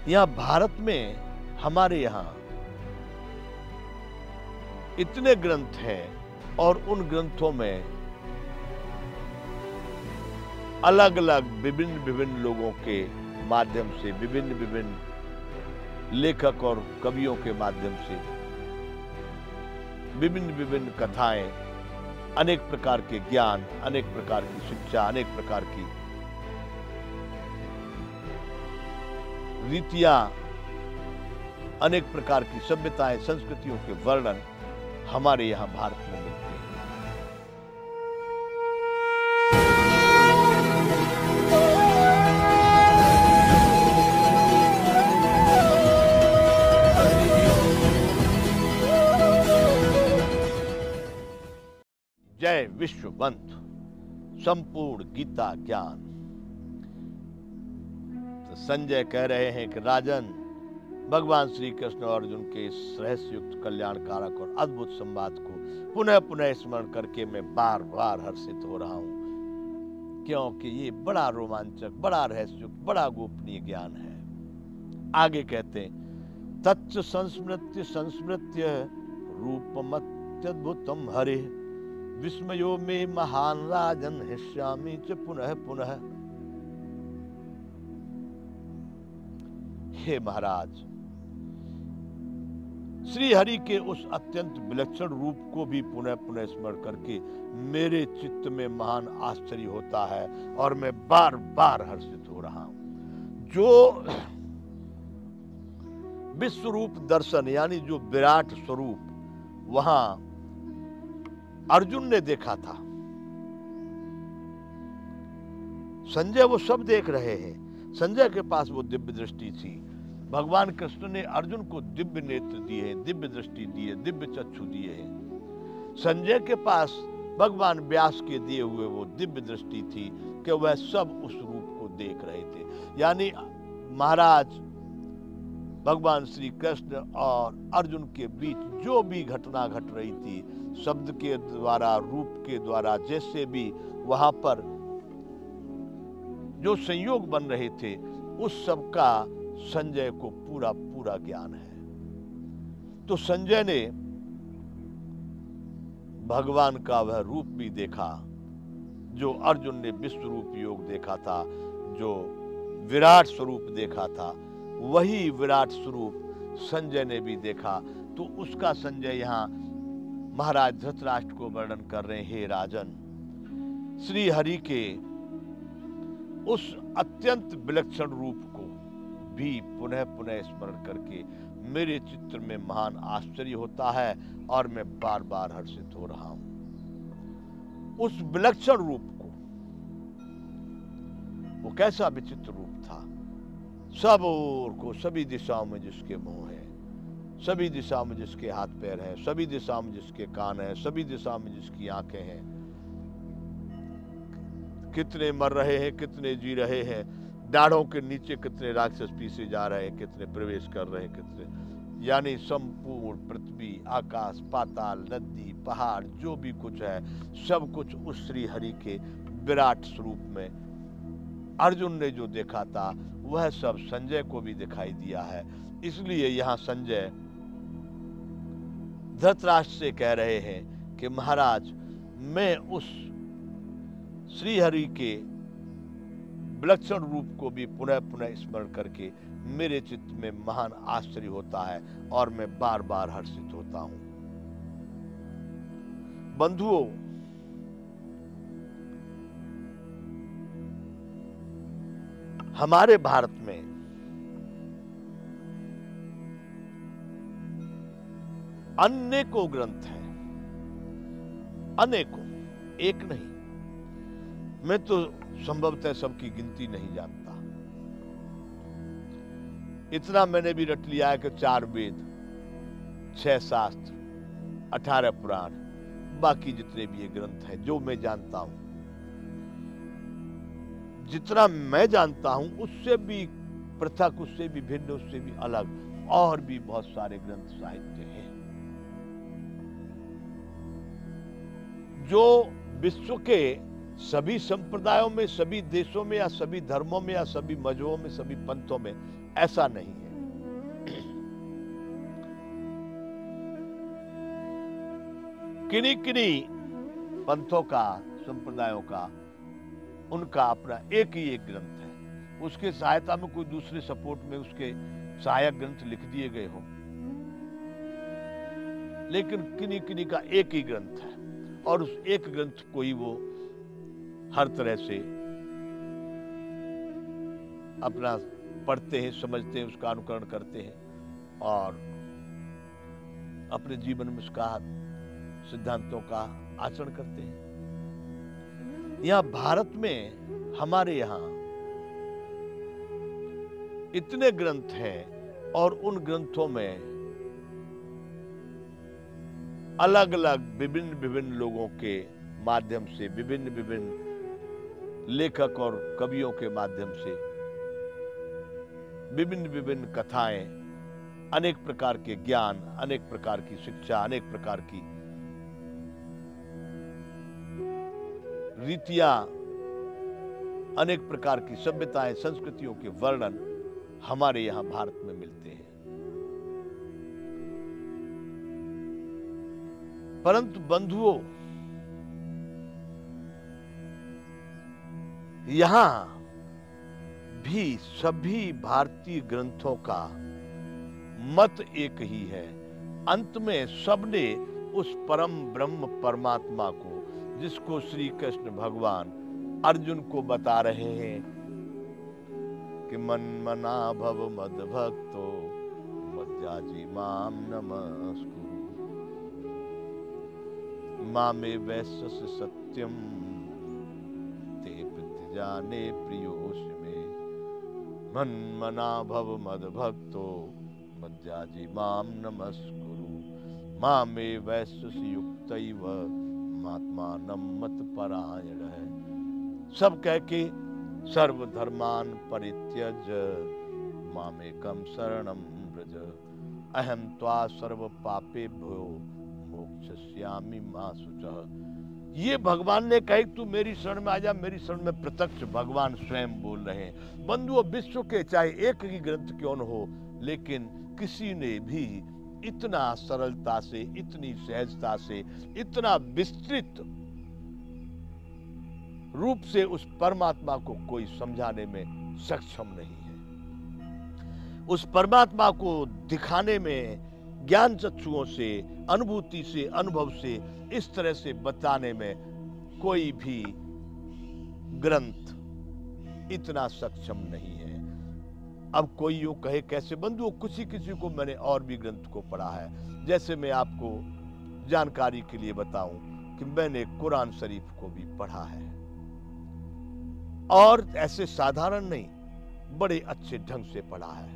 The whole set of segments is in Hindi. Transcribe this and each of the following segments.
यहाँ भारत में, हमारे यहाँ इतने ग्रंथ हैं और उन ग्रंथों में अलग अलग विभिन्न विभिन्न लोगों के माध्यम से, विभिन्न विभिन्न लेखक और कवियों के माध्यम से विभिन्न विभिन्न कथाएं, अनेक प्रकार के ज्ञान, अनेक प्रकार की शिक्षा, अनेक प्रकार की रीतियां, अनेक प्रकार की सभ्यताएं, संस्कृतियों के वर्णन हमारे यहाँ भारत में मिलते हैं। जय विश्ववंत संपूर्ण गीता ज्ञान। तो संजय कह रहे हैं कि राजन, भगवान श्री कृष्ण और अर्जुन के इस रहस्ययुक्त, कल्याणकारक और अद्भुत संवाद को पुनः पुनः स्मरण करके मैं बार बार हर्षित हो रहा हूं, क्योंकि ये बड़ा रोमांचक, बड़ा रहस्ययुक्त, बड़ा गोपनीय ज्ञान है। आगे कहते हैं, तच्च संस्मृत्य संस्मृत्य रूपमत्यद्भुतम हरे विस्मयो में महान राजन हृष्यामि च पुनः पुनः। हे महाराज, श्री हरि के उस अत्यंत विलक्षण रूप को भी पुनः पुनः स्मरण करके मेरे चित्त में महान आश्चर्य होता है और मैं बार बार हर्षित हो रहा हूं। जो विश्वरूप दर्शन, यानी जो विराट स्वरूप वहां अर्जुन ने देखा था, संजय वो सब देख रहे हैं। संजय के पास वो दिव्य दृष्टि थी। भगवान कृष्ण ने अर्जुन को दिव्य नेत्र दिए हैं, दिव्य दृष्टि दी है, दिव्य चक्षु दिए हैं। संजय के पास भगवान व्यास के दिए हुए वो दिव्य दृष्टि थी कि वह सब उस रूप को देख रहे थे। यानी महाराज भगवान श्री कृष्ण और अर्जुन के बीच जो भी घटना घट रही थी, शब्द के द्वारा, रूप के द्वारा, जैसे भी वहां पर जो संयोग बन रहे थे, उस सब का संजय को पूरा पूरा ज्ञान है। तो संजय ने भगवान का वह रूप भी देखा जो अर्जुन ने विश्व रूप योग देखा था, जो विराट स्वरूप देखा था, वही विराट स्वरूप संजय ने भी देखा। तो उसका संजय यहाँ महाराज धृतराष्ट्र को वर्णन कर रहे हैं। हे राजन, श्री हरि के उस अत्यंत विलक्षण रूप को भी पुनः पुनः स्मरण करके मेरे चित्र में महान आश्चर्य होता है और मैं बार बार हर्षित हो रहा हूं। उस विलक्षण रूप को, वो कैसा विचित्र रूप था। सब ओर को, सभी दिशाओं में जिसके मुंह है, सभी दिशाओं में जिसके हाथ पैर हैं, सभी दिशाओं में जिसके कान हैं, सभी दिशाओं में जिसकी आंखें हैं, कितने मर रहे हैं, कितने जी रहे हैं, दाढ़ों के नीचे कितने राक्षस पीसे जा रहे हैं, कितने प्रवेश कर रहे हैं, कितने, यानी संपूर्ण पृथ्वी, आकाश, पाताल, नदी, पहाड़, जो भी कुछ है, सब कुछ उस श्री हरि के विराट स्वरूप में अर्जुन ने जो देखा था, वह सब संजय को भी दिखाई दिया है। इसलिए यहाँ संजय धृतराष्ट्र से कह रहे हैं कि महाराज, मैं उस श्री हरि के विलक्षण रूप को भी पुनः पुनः स्मरण करके मेरे चित्त में महान आश्चर्य होता है और मैं बार बार हर्षित होता हूं। बंधुओं, हमारे भारत में अनेकों ग्रंथ हैं, अनेकों, एक नहीं। मैं तो संभवतः सबकी गिनती नहीं जानता। इतना मैंने भी रट लिया है कि 4 वेद, 6 शास्त्र, 18 पुराण, बाकी जितने भी ये ग्रंथ हैं जो मैं जानता हूं, जितना मैं जानता हूं उससे भी पृथक, उससे भी भिन्न, उससे भी अलग और भी बहुत सारे ग्रंथ साहित्य हैं जो विश्व के सभी संप्रदायों में, सभी देशों में या सभी धर्मों में या सभी मजहबों में, सभी पंथों में ऐसा नहीं है। किन्हीं किन्हीं पंथों का, संप्रदायों का, उनका अपना एक ही एक ग्रंथ है, उसके सहायता में कोई दूसरे सपोर्ट में उसके सहायक ग्रंथ लिख दिए गए हो, लेकिन किन्हीं किन्हीं का एक ही ग्रंथ है और उस एक ग्रंथ को ही वो हर तरह से अपना पढ़ते हैं, समझते हैं, उसका अनुकरण करते हैं और अपने जीवन में उसका सिद्धांतों का आचरण करते हैं। यहां भारत में, हमारे यहां इतने ग्रंथ हैं और उन ग्रंथों में अलग अलग विभिन्न विभिन्न लोगों के माध्यम से, विभिन्न विभिन्न लेखक और कवियों के माध्यम से विभिन्न विभिन्न कथाएं, अनेक प्रकार के ज्ञान, अनेक प्रकार की शिक्षा, अनेक प्रकार की रीतियां, अनेक प्रकार की सभ्यताएं, संस्कृतियों के वर्णन हमारे यहां भारत में मिलते हैं। परंतु बंधुओं, यहां भी सभी भारतीय ग्रंथों का मत एक ही है। अंत में सबने उस परम ब्रह्म परमात्मा को, जिसको श्री कृष्ण भगवान अर्जुन को बता रहे हैं कि मन मना भव मद भक्तो मद्याजी माम नमस्कुरु मामे वैश्यस सत्यम ते प्रतिजाने प्रियोष में मन मना भव मद भक्तो मद्याजी माम नमस्कुरु मामे वैश्यस युक्तैव महात्मानं मत परायण है। सब कह के सर्वधर्मान परित्यज मामेकम शरणं व्रज अहम त्वा सर्व पापेभ्यो मोक्षयिष्यामि मा शुचः। ये भगवान ने कहा तू मेरी शरण में आ जा, मेरी शरण में प्रत्यक्ष भगवान स्वयं बोल रहे हैं। बंधुओं, विश्व के चाहे एक ही ग्रंथ क्यों न हो, लेकिन किसी ने भी इतना सरलता से, इतनी सहजता से, इतना विस्तृत रूप से उस परमात्मा को कोई समझाने में सक्षम नहीं है। उस परमात्मा को दिखाने में, ज्ञान चक्षुओं से, अनुभूति से, अनुभव से, इस तरह से बताने में कोई भी ग्रंथ इतना सक्षम नहीं है। अब कोई यूं कहे कैसे? बंधुओं, किसी किसी को मैंने और भी ग्रंथ को पढ़ा है। जैसे मैं आपको जानकारी के लिए बताऊं कि मैंने कुरान शरीफ को भी पढ़ा है, और ऐसे साधारण नहीं, बड़े अच्छे ढंग से पढ़ा है।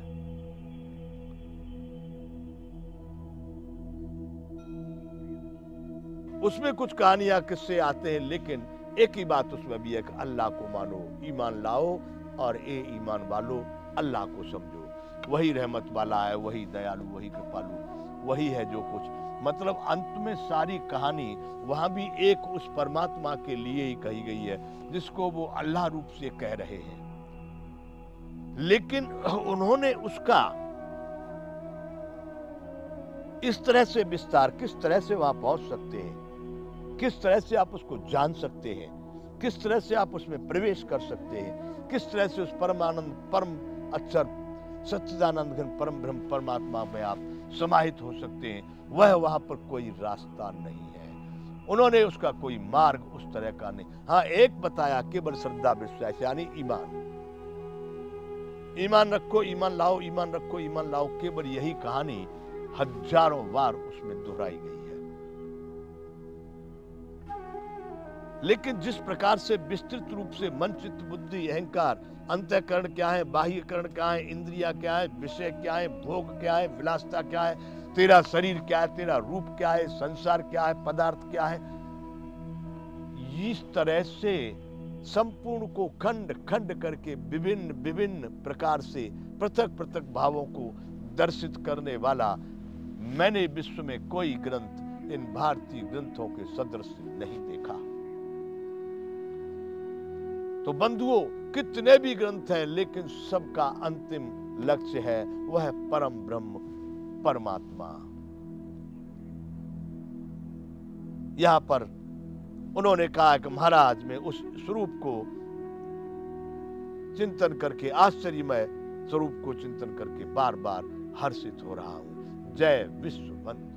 उसमें कुछ कहानियां, किस्से आते हैं, लेकिन एक ही बात उसमें भी है कि अल्लाह को मानो, ईमान लाओ, और ए ईमान वालो, अल्लाह को समझो। वही रहमत वाला है, वही दयालु, वही कृपालु, वही है जो कुछ। मतलब अंत में सारी कहानी वहां भी एक उस परमात्मा के लिए ही कही गई है, जिसको वो अल्लाह रूप से कह रहे हैं। लेकिन उन्होंने उसका इस तरह से विस्तार, किस तरह से वहां पहुंच सकते हैं, किस तरह से आप उसको जान सकते हैं, किस तरह से आप उसमें प्रवेश कर सकते हैं, किस तरह से उस परमानंद, परम अक्षर, सच्चिदानंद घन परम ब्रह्म परमात्मा में आप समाहित हो सकते हैं, वह वहां पर कोई रास्ता नहीं है। उन्होंने उसका कोई मार्ग उस तरह का नहीं। हाँ, एक बताया, केवल श्रद्धा विश्वास, यानी ईमान। ईमान रखो, ईमान लाओ, ईमान रखो, ईमान लाओ। केवल यही कहानी हजारों बार उसमें दोहराई गई है। लेकिन जिस प्रकार से विस्तृत रूप से मन, चित्त, बुद्धि, अहंकार, अंतःकरण क्या है, बाह्यकरण क्या है, इंद्रिया क्या है, विषय क्या है, भोग क्या है, विलासता क्या है, तेरा शरीर क्या है, तेरा रूप क्या है, संसार क्या है, पदार्थ क्या है, इस तरह से संपूर्ण को खंड खंड करके विभिन्न विभिन्न प्रकार से पृथक पृथक भावों को दर्शित करने वाला मैंने विश्व में कोई ग्रंथ इन भारतीय ग्रंथों के सदृश नहीं देखा। तो बंधुओं, कितने भी ग्रंथ हैं, लेकिन सबका अंतिम लक्ष्य है वह परम ब्रह्म परमात्मा। यहां पर उन्होंने कहा कि महाराज मैं उस स्वरूप को चिंतन करके, आश्चर्यमय स्वरूप को चिंतन करके बार बार हर्षित हो रहा हूं। जय विश्व वंदना।